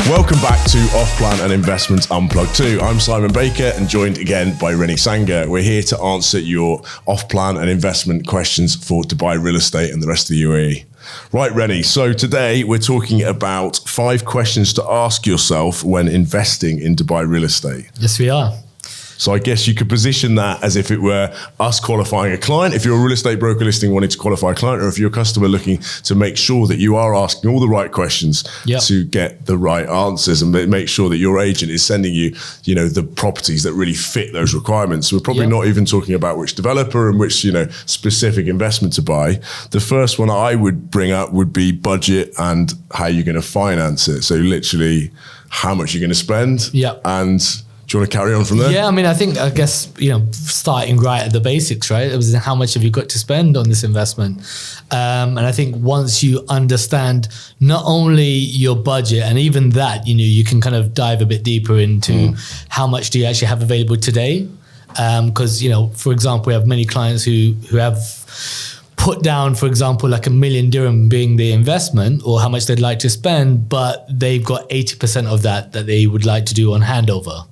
Welcome back to Off-Plan and Investments Unplugged 2. I'm Simon Baker and joined again by Rennie Sanger. We're here to answer your off-plan and investment questions for Dubai real estate and the rest of the UAE. Right, Rennie, so today we're talking about 5 questions to ask yourself when investing in Dubai real estate. Yes, we are. So I guess you could position that as if it were us qualifying a client, if you're a real estate broker listing wanting to qualify a client, or if you're a customer looking to make sure that you are asking all the right questions to get the right answers and make sure that your agent is sending you, the properties that really fit those requirements. We're probably not even talking about which developer and which, specific investment to buy. The first one I would bring up would be budget and how you're going to finance it. So literally how much you're going to spend and do you want to carry on from there? Yeah, I guess, starting right at the basics, right? It was how much have you got to spend on this investment? And I think once you understand not only your budget, and even that, you can kind of dive a bit deeper into how much do you actually have available today? Because, for example, we have many clients who have put down, for example, like $1 million dirham being the investment or how much they'd like to spend, but they've got 80% of that they would like to do on handover.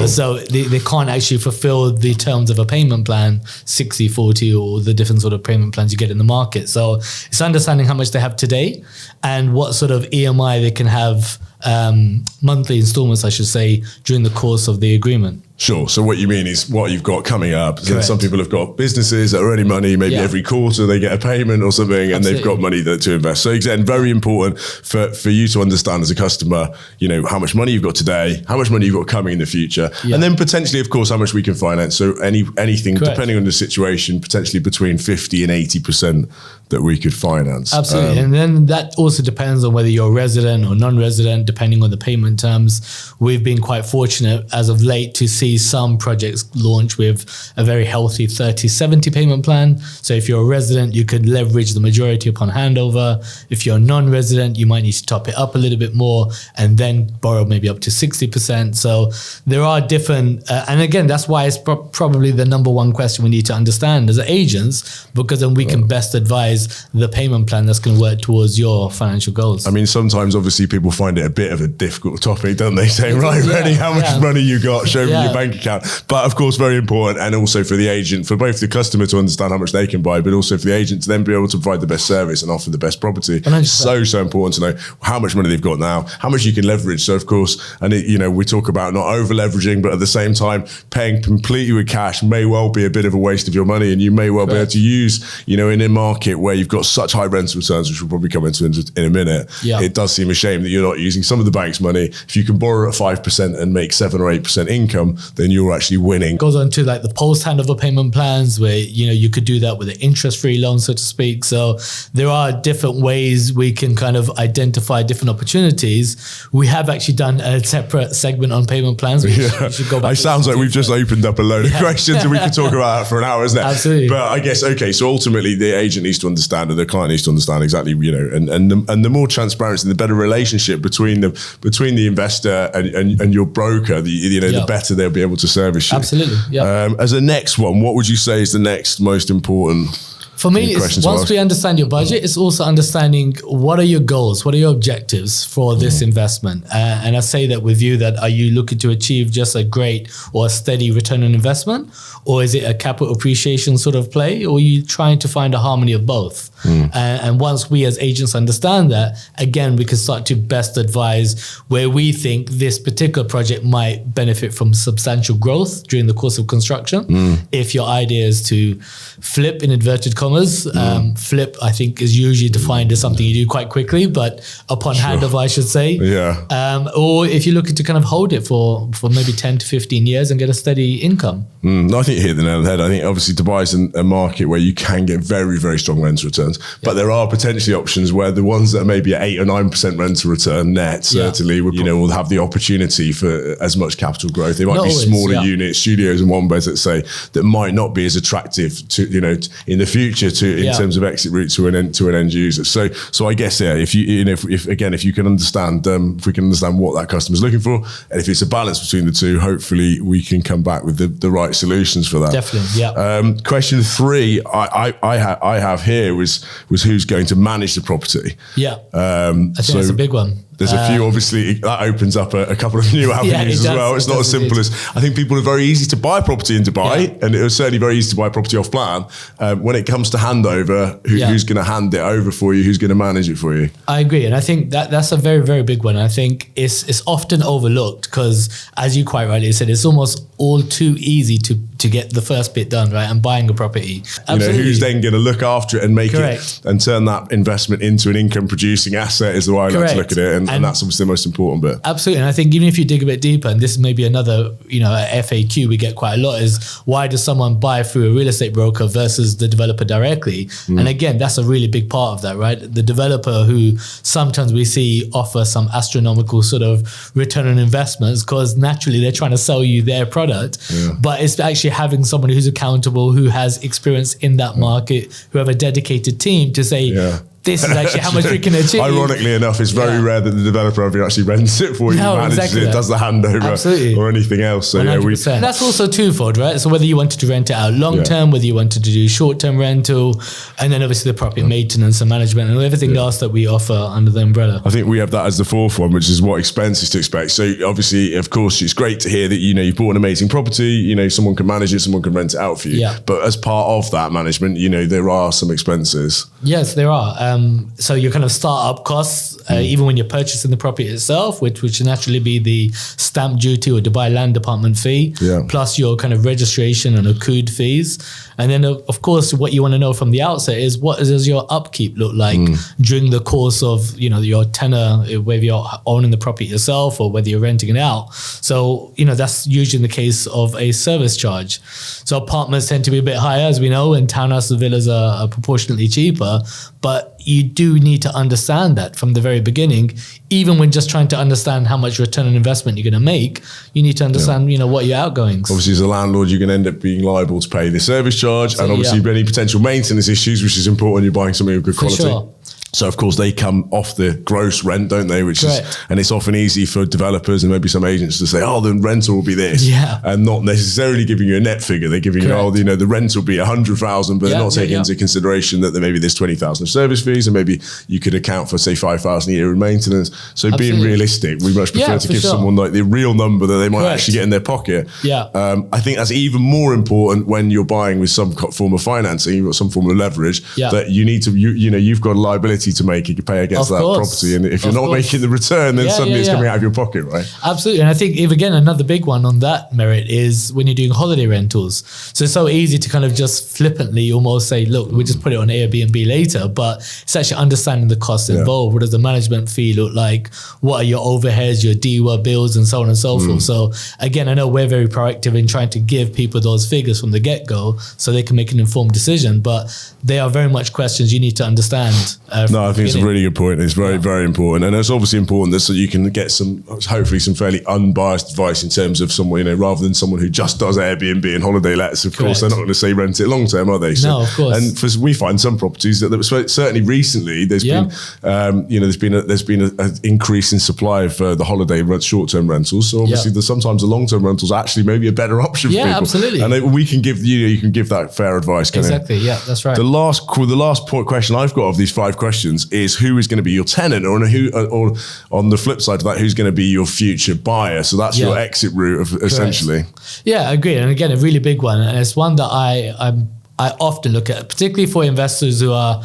So they can't actually fulfill the terms of a payment plan, 60-40 or the different sort of payment plans you get in the market. So it's understanding how much they have today and what sort of EMI they can have, monthly installments, I should say, during the course of the agreement. Sure. So what you mean is what you've got coming up. So some people have got businesses that are earning money, maybe every quarter they get a payment or something, and they've got money to invest. So again, very important for you to understand as a customer, how much money you've got today, how much money you've got coming in the future, and then potentially, of course, how much we can finance. So anything, depending on the situation, potentially between 50 and 80% that we could finance. Absolutely. And then that also depends on whether you're resident or non-resident, depending on the payment terms. We've been quite fortunate as of late to see some projects launch with a very healthy 30-70 payment plan. So if you're a resident, you could leverage the majority upon handover. If you're a non-resident, you might need to top it up a little bit more and then borrow maybe up to 60%. So there are different, and again, that's why it's probably the number one question we need to understand as agents, because then we can best advise the payment plan that's going to work towards your financial goals. Sometimes obviously people find it a bit of a difficult topic, don't they? Saying, right, Rennie, how much money you got? Show me your bank account. But of course, very important, and also for the agent, for both the customer to understand how much they can buy, but also for the agent to then be able to provide the best service and offer the best property. 100%. So important to know how much money they've got now, how much you can leverage. So of course, and we talk about not over leveraging, but at the same time, paying completely with cash may well be a bit of a waste of your money, and you may well be able to use, in a market where you've got such high rental returns, which we'll probably come into in a minute. It does seem a shame that you're not using some of the bank's money. If you can borrow at 5% and make 7 or 8% income, then you're actually winning. Goes on to like the post handover payment plans where, you could do that with an interest-free loan, so to speak. So there are different ways we can kind of identify different opportunities. We have actually done a separate segment on payment plans. We should go back. It sounds like we've just opened up a load of questions and we could talk about that for an hour, isn't it? Absolutely. But I guess, so ultimately the agent needs to understand and the client needs to understand exactly, and the more transparency, the better relationship between the investor and your broker, the better they'll be able to service you. Absolutely. As a next one, what would you say is the next most important? For me, once we understand your budget, it's also understanding what are your goals, what are your objectives for this investment. And I say that with you, that are you looking to achieve just a great or a steady return on investment? Or is it a capital appreciation sort of play? Or are you trying to find a harmony of both? And once we as agents understand that, again, we can start to best advise where we think this particular project might benefit from substantial growth during the course of construction. If your idea is to flip, in inverted commas, flip, I think, is usually defined as something you do quite quickly, but upon handover, I should say. Or if you're looking to kind of hold it for maybe 10 to 15 years and get a steady income. I think you hit the nail on the head. I think obviously Dubai is a market where you can get very, very strong rental returns, but there are potentially options where the ones that are maybe at 8 or 9% rental return net, certainly, will have the opportunity for as much capital growth. They might be smaller units, studios and one beds that might not be as attractive to, in the future in terms of exit route to an end user. So I guess, if you can understand, if we can understand what that customer's looking for, and if it's a balance between the two, hopefully we can come back with the right solutions for that. Definitely, Question 3 I have here was who's going to manage the property. I think that's a big one. There's a few, obviously, that opens up a couple of new avenues as well. It's not as simple as, I think people are very easy to buy property in Dubai, and it was certainly very easy to buy property off plan. When it comes to handover, who's going to hand it over for you? Who's going to manage it for you? I agree. And I think that's a very, very big one. I think it's often overlooked because, as you quite rightly said, it's almost all too easy to get the first bit done, right? And buying a property. Absolutely. Who's then going to look after it and make it and turn that investment into an income producing asset is the way I like to look at it. And that's obviously the most important bit. Absolutely. And I think even if you dig a bit deeper, and this is maybe another, FAQ we get quite a lot, is why does someone buy through a real estate broker versus the developer directly? And again, that's a really big part of that, right? The developer, who sometimes we see offer some astronomical sort of return on investments because naturally they're trying to sell you their product, but it's actually having someone who's accountable, who has experience in that market, who have a dedicated team to say, this is actually how much we can achieve. Ironically enough, it's very rare that the developer ever actually rents it for you, manages it, does the handover or anything else. So and that's also twofold, right? So whether you wanted to rent it out long term, whether you wanted to do short term rental, and then obviously the property maintenance and management and everything else that we offer under the umbrella. I think we have that as the fourth one, which is what expenses to expect. So obviously, of course, it's great to hear that you bought an amazing property. Someone can manage it, someone can rent it out for you. But as part of that management, there are some expenses. Yes, there are. So your kind of startup costs, even when you're purchasing the property itself, which should naturally be the stamp duty or Dubai Land Department fee, plus your kind of registration and accrued fees. And then, of course, what you want to know from the outset is what does your upkeep look like during the course of, your tenure, whether you're owning the property yourself or whether you're renting it out. So, that's usually the case of a service charge. So apartments tend to be a bit higher, as we know, and townhouses and villas are proportionately cheaper. But you do need to understand that from the very beginning. Even when just trying to understand how much return on investment you're going to make, you need to understand, what your outgoings. Obviously, as a landlord, you're going to end up being liable to pay the service charge, and obviously any potential maintenance issues, which is important. You're buying something of good quality. Sure. So of course they come off the gross rent, don't they? Which is, and it's often easy for developers and maybe some agents to say, oh, the rental will be this, and not necessarily giving you a net figure. They're giving you, the rent will be 100,000, but they're not taking into consideration that maybe there's 20,000 of service fees, and maybe you could account for say 5,000 a year in maintenance. So being realistic, we much prefer to give someone like the real number that they might actually get in their pocket. I think that's even more important when you're buying with some form of financing, you've got some form of leverage that you need to, you've got a liability to make, you can pay against that property, and if you're not making the return, then suddenly it's coming out of your pocket, right? Absolutely. And I think again, another big one on that merit is when you're doing holiday rentals. So it's so easy to kind of just flippantly almost say, look, we just put it on Airbnb later, but it's actually understanding the costs involved. What does the management fee look like? What are your overheads, your DWA bills, and so on and so forth. So again, I know we're very proactive in trying to give people those figures from the get-go so they can make an informed decision, but they are very much questions you need to understand. No, I think it's a really good point. It's very, very important. And it's obviously important that so you can get hopefully some fairly unbiased advice in terms of someone, rather than someone who just does Airbnb and holiday lets. Of course, they're not going to say rent it long term, are they? So, no, of course. And we find some properties that certainly recently there's been, there's been an increase in supply of the holiday short term rentals. So obviously, sometimes the long term rentals are actually maybe a better option for people. Absolutely. And we can give you can give that fair advice. Exactly. Yeah, that's right. The last question I've got of these 5 questions is who is going to be your tenant, or on the flip side of that, who's going to be your future buyer? So that's your exit route, essentially. Yeah, I agree. And again, a really big one, and it's one that I often look at, particularly for investors who are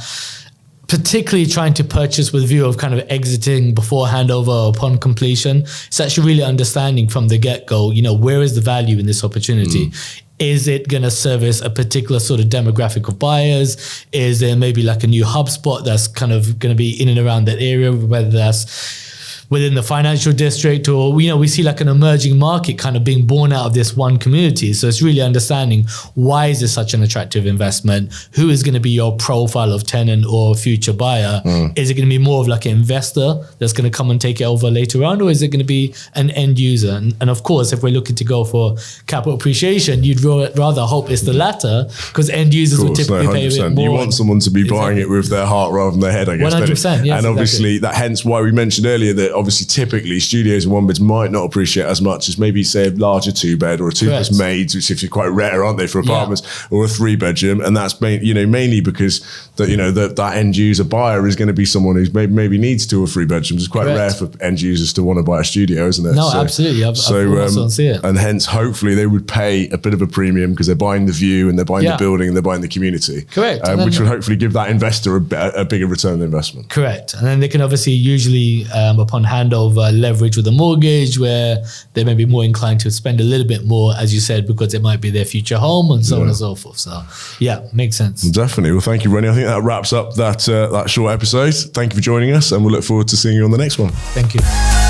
particularly trying to purchase with view of kind of exiting before handover or upon completion. It's actually really understanding from the get-go, where is the value in this opportunity? Is it going to service a particular sort of demographic of buyers? Is there maybe like a new hub spot that's kind of going to be in and around that area, whether that's within the financial district, or we see like an emerging market kind of being born out of this one community. So it's really understanding, why is this such an attractive investment? Who is going to be your profile of tenant or future buyer? Is it going to be more of like an investor that's going to come and take it over later on, or is it going to be an end user? And of course, if we're looking to go for capital appreciation, you'd rather hope it's the latter, because end users would typically pay a bit more. You want someone to be buying it with their heart rather than their head, I guess. 100%, yes, and obviously that hence why we mentioned earlier that obviously typically studios and one beds might not appreciate as much as maybe say a larger 2-bed or a 2+ maids, which if you're quite rare, aren't they, for apartments, or a 3-bedroom. And that's mainly because that, you know, that end user buyer is going to be someone who's maybe needs 2 or 3 bedrooms. It's quite rare for end users to want to buy a studio, isn't it? No, absolutely. I've see it. And hence, hopefully, they would pay a bit of a premium because they're buying the view and they're buying the building and they're buying the community. Correct. Which will hopefully give that investor a bigger return on investment. Correct. And then they can obviously usually, upon handover, leverage with a mortgage where they may be more inclined to spend a little bit more, as you said, because it might be their future home and so on and so forth. So, yeah, makes sense. Definitely. Well, thank you, Rennie. I think that wraps up that short episode. Thank you for joining us, and we'll look forward to seeing you on the next one. Thank you.